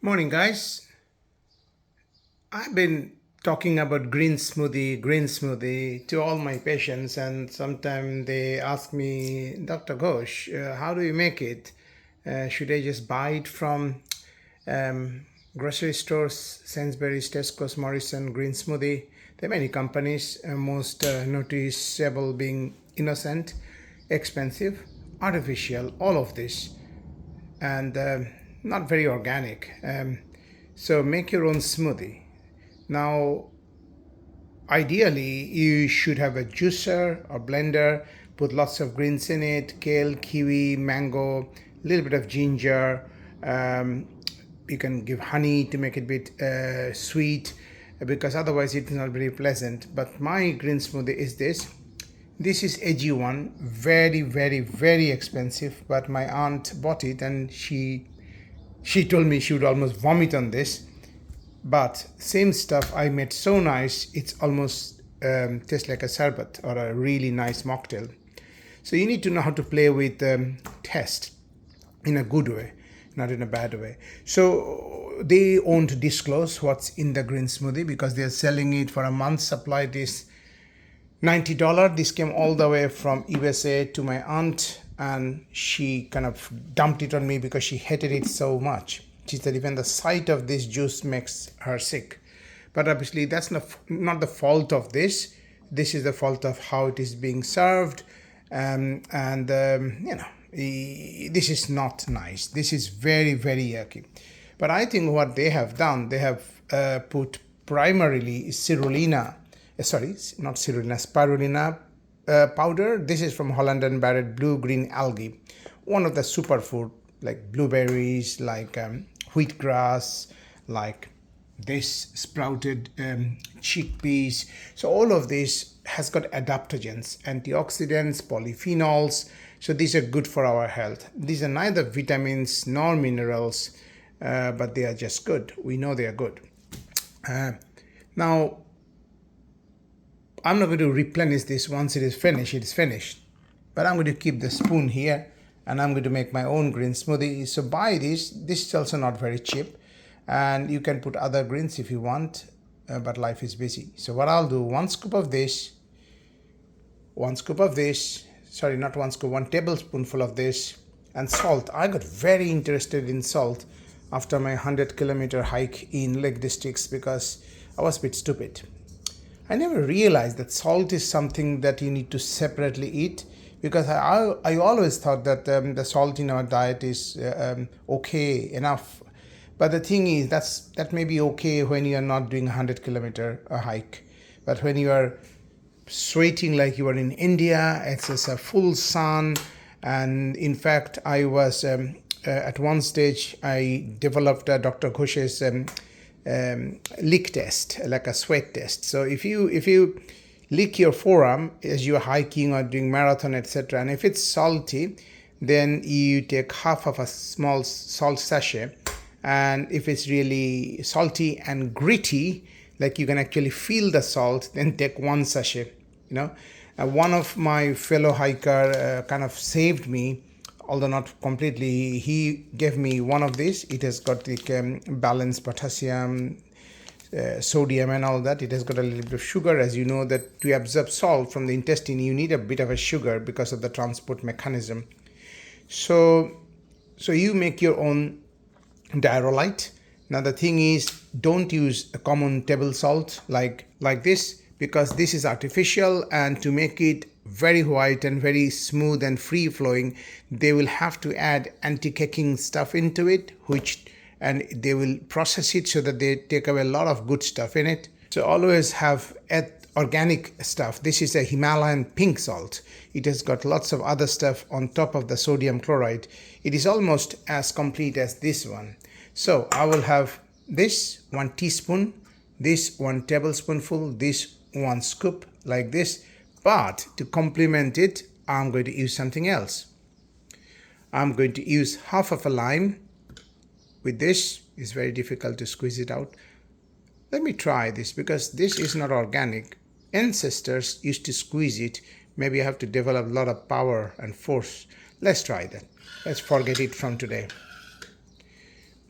Morning, guys. I've been talking about green smoothie to all my patients, and sometimes they ask me, Dr. Ghosh, how do you make it? Should I just buy it from grocery stores, Sainsbury's, Tesco's, Morrison, Green Smoothie? There are many companies, most noticeable being Innocent, expensive, artificial, all of this, and not very organic. So make your own smoothie. Now, ideally, you should have a juicer or blender, put lots of greens in it, kale, kiwi, mango, a little bit of ginger. Um, you can give honey to make it a bit sweet because otherwise it's not very pleasant. But my green smoothie is this. This is AG1, very, very, very expensive, but my aunt bought it and she told me she would almost vomit on this. But same stuff I made so nice, it's almost tastes like a sherbet or a really nice mocktail. So you need to know how to play with taste in a good way, not in a bad way. So they won't disclose what's in the green smoothie because they're selling it for a month's supply. This $90. This came all the way from USA to my aunt, and she kind of dumped it on me because she hated it so much. She said even the sight of this juice makes her sick. But obviously, that's not the fault of this. This is the fault of how it is being served. This is not nice. This is very, very yucky. But I think what they have done, they have put primarily spirulina powder. This is from Holland and Barrett blue-green algae, one of the superfood like blueberries, like wheatgrass, like this sprouted chickpeas. So all of this has got adaptogens, antioxidants, polyphenols. So these are good for our health. These are neither vitamins nor minerals, but they are just good. We know they are good. Now, I'm not going to replenish this once it is finished. It is finished. But I'm going to keep the spoon here and I'm going to make my own green smoothie. So buy this. This is also not very cheap. And you can put other greens if you want, but life is busy. So what I'll do, one tablespoonful of this, and salt. I got very interested in salt after my 100-kilometer hike in Lake Districts because I was a bit stupid. I never realized that salt is something that you need to separately eat because I always thought that the salt in our diet is okay enough. But the thing is, that may be okay when you are not doing a 100-kilometer hike. But when you are sweating like you are in India, it's just a full sun. And in fact, I was at one stage, I developed Dr. Ghosh's lick test, like a sweat test. So if you lick your forearm as you're hiking or doing marathon, etc., and if it's salty, then you take half of a small salt sachet. And if it's really salty and gritty, like you can actually feel the salt, then take one sachet. One of my fellow hiker kind of saved me, although not completely. He gave me one of these. It has got the balanced potassium, sodium and all that. It has got a little bit of sugar. As you know, that to absorb salt from the intestine, you need a bit of a sugar because of the transport mechanism. So you make your own diarrhea. Now the thing is, don't use a common table salt like this, because this is artificial, and to make it very white and very smooth and free flowing, they will have to add anti-caking stuff into it, and they will process it so that they take away a lot of good stuff in it. So always have organic stuff. This is a Himalayan pink salt. It has got lots of other stuff on top of the sodium chloride. It is almost as complete as this one. So I will have this 1 teaspoon, this 1 tablespoonful, this 1 scoop, like this. But to complement it, I'm going to use something else. I'm going to use half of a lime. With this, it's very difficult to squeeze it out. Let me try this because this is not organic. Ancestors used to squeeze it. Maybe I have to develop a lot of power and force. Let's try that. Let's forget it from today.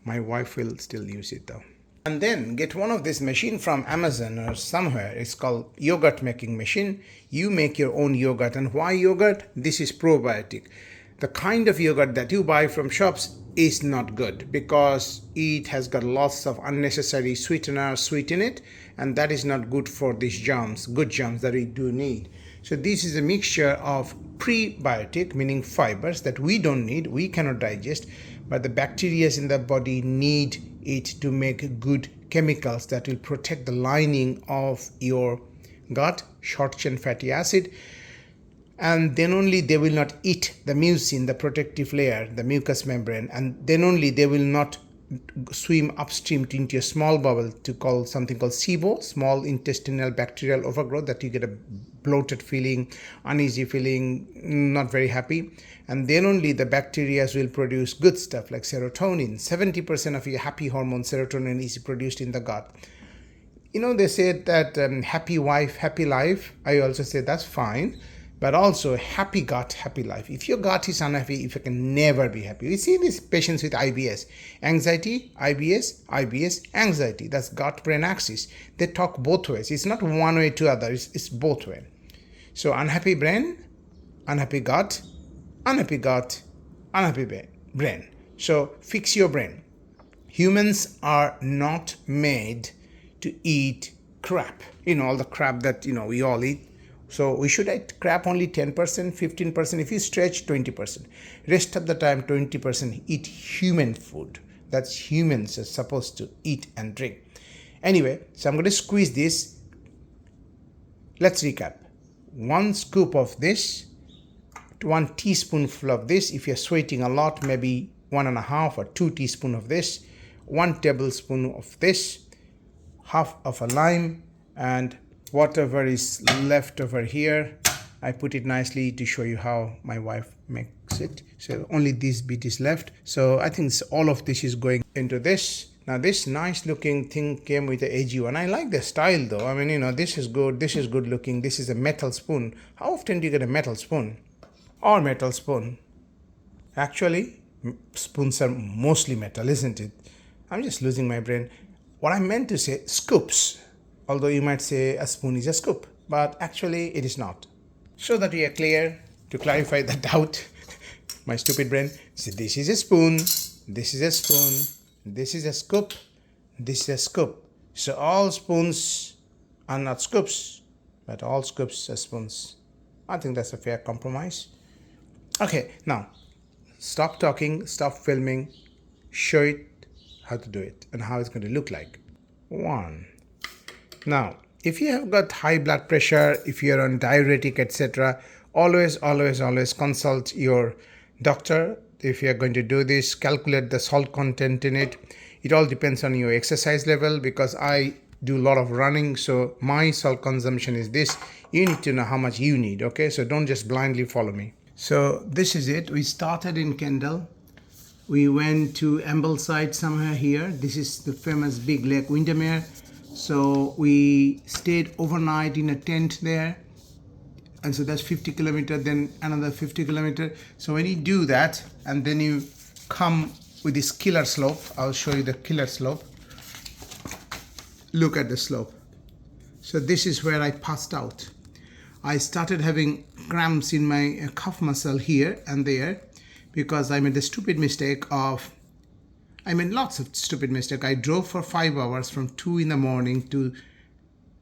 My wife will still use it though. And then get one of this machine from Amazon or somewhere. It's called yogurt making machine. You make your own yogurt. And why yogurt? This is probiotic. The kind of yogurt that you buy from shops is not good because it has got lots of unnecessary sweeteners in it, and that is not good for these germs, good germs that we do need. So this is a mixture of prebiotic, meaning fibers that we don't need, we cannot digest, but the bacteria in the body need it to make good chemicals that will protect the lining of your gut, short chain fatty acid, and then only they will not eat the mucin, the protective layer, the mucous membrane, and then only they will not swim upstream into a small bubble to call something called SIBO, small intestinal bacterial overgrowth, that you get a bloated feeling, uneasy feeling, not very happy. And then only the bacteria will produce good stuff like serotonin. 70% of your happy hormone serotonin is produced in the gut. You know, they say that happy wife, happy life. I also say that's fine. But also happy gut, happy life. If your gut is unhappy, if you can never be happy. We see these patients with IBS, anxiety, IBS, anxiety. That's gut-brain axis. They talk both ways. It's not one way to other. It's both way. So unhappy brain, unhappy gut, unhappy brain. So fix your brain. Humans are not made to eat crap. You know, all the crap that, we all eat. So we should eat crap only 10%, 15%. If you stretch, 20%. Rest of the time, 20% eat human food. That's humans are supposed to eat and drink. Anyway, so I'm going to squeeze this. Let's recap. 1 scoop of this, 1 teaspoonful of this. If you're sweating a lot, maybe 1.5 or 2 teaspoons of this. 1 tablespoon of this. Half of a lime, and whatever is left over here, I put it nicely to show you how my wife makes it. So only this bit is left. So I think all of this is going into this. Now this nice looking thing came with the AG1. I like the style though. I mean, this is good. This is good looking. This is a metal spoon. How often do you get a metal spoon? Or metal spoon? Actually, spoons are mostly metal, isn't it? I'm just losing my brain. What I meant to say, scoops. Although you might say a spoon is a scoop, but actually it is not. So that we are clear, to clarify the doubt, my stupid brain, so this is a spoon, this is a spoon, this is a scoop, this is a scoop. So all spoons are not scoops, but all scoops are spoons. I think that's a fair compromise. Okay, now, stop talking, stop filming, show it how to do it and how it's going to look like. 1. Now, if you have got high blood pressure, if you're on diuretic, etc., always consult your doctor. If you're going to do this, calculate the salt content in it. It all depends on your exercise level, because I do a lot of running, so my salt consumption is this. You need to know how much you need, okay? So don't just blindly follow me. So this is it. We started in Kendall. We went to Ambleside somewhere here. This is the famous big lake, Windermere. So we stayed overnight in a tent there, and so that's 50 kilometers, then another 50 kilometers. So when you do that, and then you come with this killer slope, I'll show you the killer slope. Look at the slope. So this is where I passed out. I started having cramps in my calf muscle here and there, because I made the stupid mistake of, lots of stupid mistakes. I drove for 5 hours from 2 in the morning to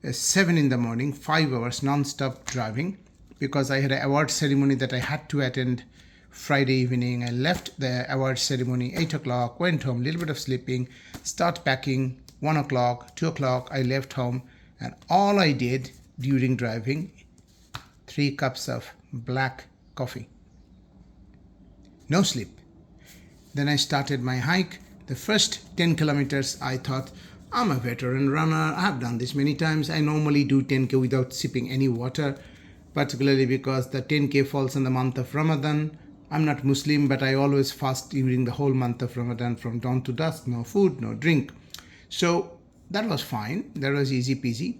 7 in the morning, 5 hours non-stop driving, because I had an award ceremony that I had to attend Friday evening. I left the award ceremony 8 o'clock, went home, little bit of sleeping, start packing, 1 o'clock, 2 o'clock, I left home, and all I did during driving, 3 cups of black coffee. No sleep. Then I started my hike. The first 10 kilometers, I thought, I'm a veteran runner. I have done this many times. I normally do 10K without sipping any water, particularly because the 10K falls in the month of Ramadan. I'm not Muslim, but I always fast during the whole month of Ramadan from dawn to dusk. No food, no drink. So that was fine. That was easy peasy.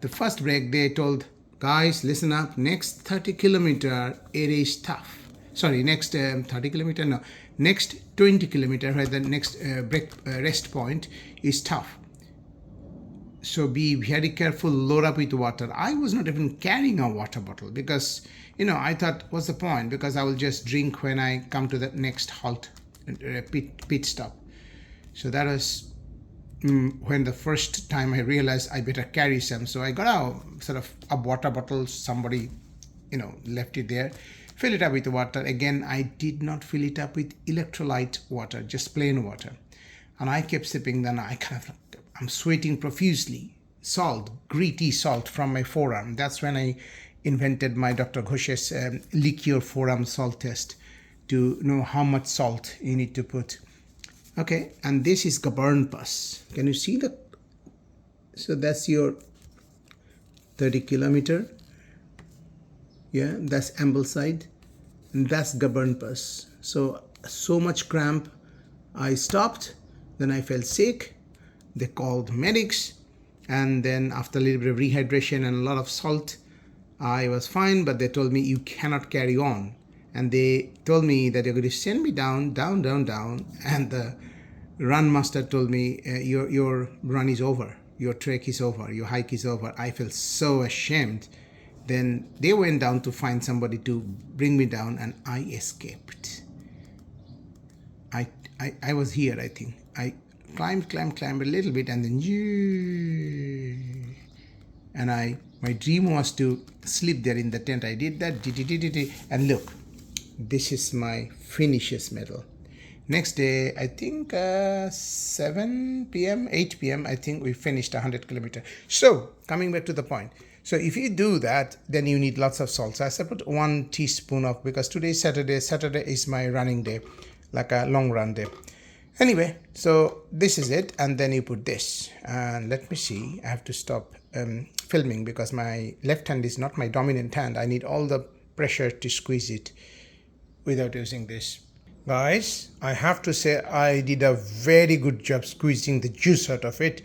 The first break, they told, guys, listen up. Next 30 kilometer, it is tough. Sorry, next 30 kilometer, no. Next 20 kilometer, where the next rest point is tough. So be very careful, load up with water. I was not even carrying a water bottle because, I thought, what's the point? Because I will just drink when I come to the next halt, pit stop. So that was when the first time I realized I better carry some. So I got a sort of a water bottle. Somebody, left it there. Fill it up with water. Again, I did not fill it up with electrolyte water, just plain water. And I kept sipping. Then I'm sweating profusely. Salt, gritty salt from my forearm. That's when I invented my Dr. Ghosh's lick your forearm salt test to know how much salt you need to put. Okay, and this is Gaburn pus. Can you see the? So that's your 30 kilometer. Yeah, that's Ambleside, and that's Gaburn pus. So much cramp. I stopped. Then I felt sick. They called medics, and then after a little bit of rehydration and a lot of salt, I was fine, but they told me you cannot carry on. And they told me that they're going to send me down, and the run master told me, your run is over, your trek is over, your hike is over. I felt so ashamed. Then they went down to find somebody to bring me down, and I escaped. I was here, I think. I climbed a little bit, and then my dream was to sleep there in the tent. I did that, and look, this is my finishes medal. Next day, I think 7 p.m., 8 p.m., I think we finished 100 kilometer. So coming back to the point. So if you do that, then you need lots of salt. So I put 1 teaspoon of, because today is Saturday. Saturday is my running day, like a long run day. Anyway, so this is it, and then you put this. And let me see, I have to stop filming because my left hand is not my dominant hand. I need all the pressure to squeeze it without using this. Guys, I have to say I did a very good job squeezing the juice out of it.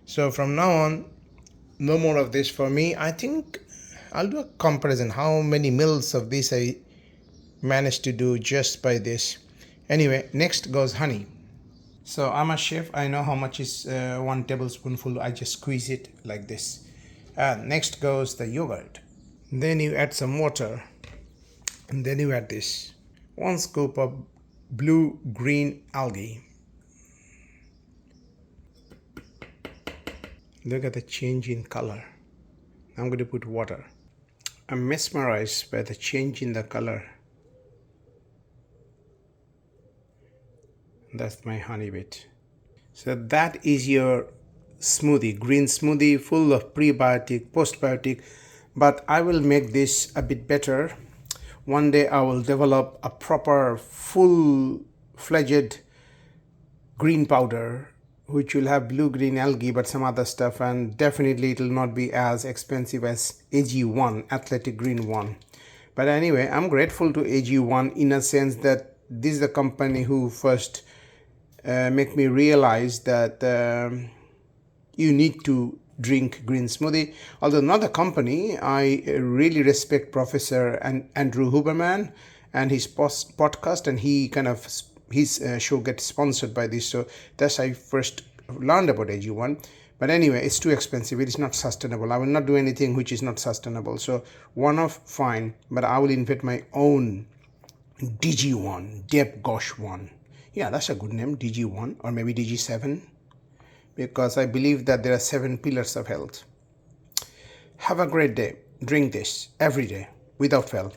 So from now on, no more of this for me. I think I'll do a comparison how many mils of this I managed to do just by this. Anyway, next goes honey. So I'm a chef. I know how much is 1 tablespoonful. I just squeeze it like this. Next goes the yogurt. Then you add some water, and then you add this 1 scoop of blue-green algae. Look at the change in color. I'm going to put water. I'm mesmerized by the change in the color. That's my honey bit. So that is your smoothie, green smoothie, full of prebiotic, postbiotic. But I will make this a bit better. One day I will develop a proper full-fledged green powder, which will have blue-green algae but some other stuff, and definitely it will not be as expensive as AG1, Athletic Green 1. But anyway, I'm grateful to AG1 in a sense that this is the company who first make me realize that you need to drink green smoothie. Although not the company, I really respect Professor Andrew Huberman and his podcast, and his show gets sponsored by this. So that's I first learned about AG1. But anyway, it's too expensive. It is not sustainable. I will not do anything which is not sustainable. So one-off, fine, but I will invent my own DG1, Deb Gosh 1. Yeah, that's a good name, DG1, or maybe DG7, because I believe that there are 7 pillars of health. Have a great day. Drink this every day without fail.